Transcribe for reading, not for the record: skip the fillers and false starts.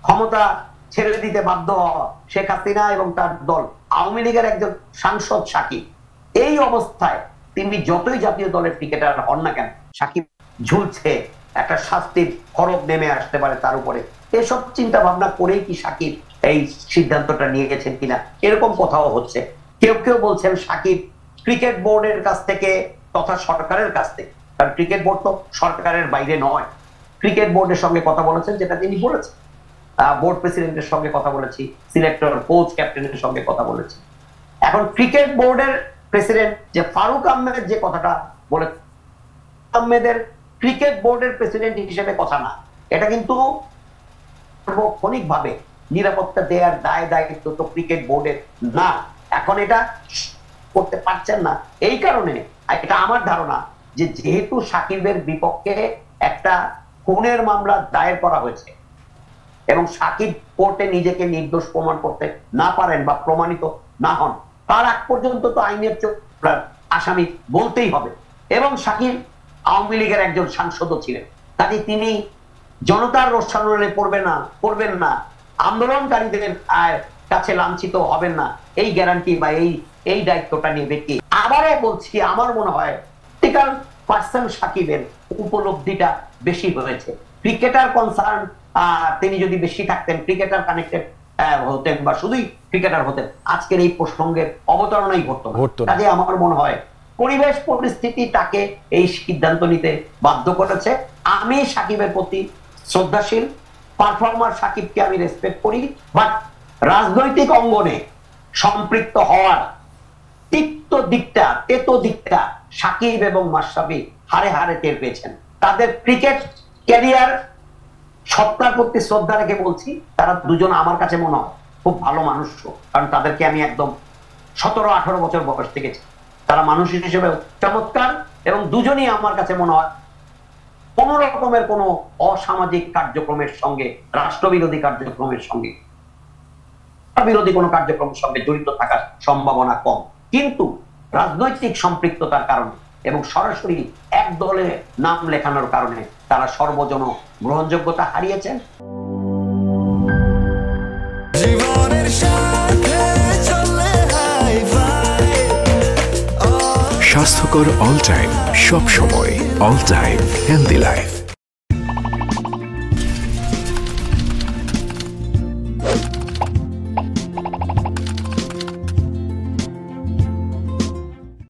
ক্ষমতা ছেড়ে দিতে বাধ্য হওয়া শেখ হাসিনা এবং তার দল আওয়ামী লীগের একজন সাংসদ সাকিব। এই অবস্থায় তিনি যতই জাতীয় দলের ক্রিকেটার হন না কেন, সাকিব ঝুলছে, একটা শাস্তির খড়গ নেমে আসতে পারে তার উপরে। এসব চিন্তা ভাবনা করেই কি সাকিব এই সিদ্ধান্তটা নিয়ে গেছেন কিনা এরকম কথাও হচ্ছে। কেউ কেউ বলছেন সাকিব ক্রিকেট বোর্ডের কাছ থেকে তথা সরকারের কাছ থেকে, কারণ ক্রিকেট বোর্ড তো সরকারের বাইরে নয়, ক্রিকেট বোর্ডের সঙ্গে কথা বলেছেন, যেটা তিনি বলেছেন। বোর্ড প্রেসিডেন্টের সঙ্গে কথা বলেছি, সিলেক্টর কোচ ক্যাপ্টেনের সঙ্গে কথা বলেছি। এখন ক্রিকেট বোর্ডের প্রেসিডেন্ট যে ফারুক আহমেদ যে কথাটা বলে, আহমেদের ক্রিকেট বোর্ডের প্রেসিডেন্ট হিসেবে কথা না, এটা কিন্তু সার্বক্ষণিকভাবে নিরাপত্তা দেওয়ার দায় দায়িত্ব তো ক্রিকেট বোর্ডের না। এখন এটা করতে পারছেন না এই কারণে, এটা আমার ধারণা যে যেহেতু সাকিবের বিপক্ষে একটা খুনের মামলা দায়ের করা হয়েছে এবং সাকিব কোর্টে নিজেকে নির্দোষ প্রমাণ করতে না পারেন বা প্রমাণিত না হন, তার আগ পর্যন্ত তো আইনের আসামি বলতেই হবে। এবং সাকিব আওয়ামী লীগের একজন সাংসদও ছিলেন, কাজে তিনি জনতার রোষানলে পড়বেন না, আন্দোলনকারীদের কাছে লাঞ্ছিত হবেন না, এই গ্যারান্টি বা এই দায়িত্বটা নেবে কি? আবারও বলছি, আমার মনে হয় পার্সন সাকিবের উপলব্ধিটা বেশি হয়েছে। ক্রিকেটার কনসার্ন তিনি যদি বেশি থাকতেন, ক্রিকেটার কানেক্টেড হতেন বা শুধুই ক্রিকেটার হতেন, আজকের এই প্রসঙ্গের অবতারণাই ঘটতো না। কাজে আমার মনে হয় পরিবেশ পরিস্থিতি তাকে এই সিদ্ধান্ত নিতে বাধ্য করেছে। আমি সাকিবের প্রতি শ্রদ্ধাশীল, পারফর্মার সাকিবকে আমি রেসপেক্ট করি, বাট রাজনৈতিক অঙ্গনে সম্পৃক্ত হওয়ার তেতো দিকটা সাকিব এবং মাশরাফি হারে হারে টের পেয়েছেন। তাদের ক্রিকেট ক্যারিয়ার সত্তার প্রতি শ্রদ্ধা রেখে বলছি, তারা দুজন আমার কাছে মনে হয় খুব ভালো মানুষ, কারণ তাদেরকে আমি একদম 17-18 বছর বয়স থেকেছি। তারা মানুষ হিসেবে চমৎকার এবং দুজনই আমার কাছে মনে হয় কোন রকমের কোন অসামাজিক কার্যক্রমের সঙ্গে, রাষ্ট্রবিরোধী কার্যক্রমের সঙ্গে, বিরোধী কোন কার্যক্রমের সঙ্গে জড়িত থাকার সম্ভাবনা কম। কিন্তু রাজনৈতিক সম্পৃক্ততার কারণে এবং সরাসরি এক দলে নাম লেখানোর কারণে তারা সর্বজন গ্রহণযোগ্যতা হারিয়েছেন। স্বাস্থ্যকর অল টাইম, সব সময় অল টাইম হেলদি লাইফ।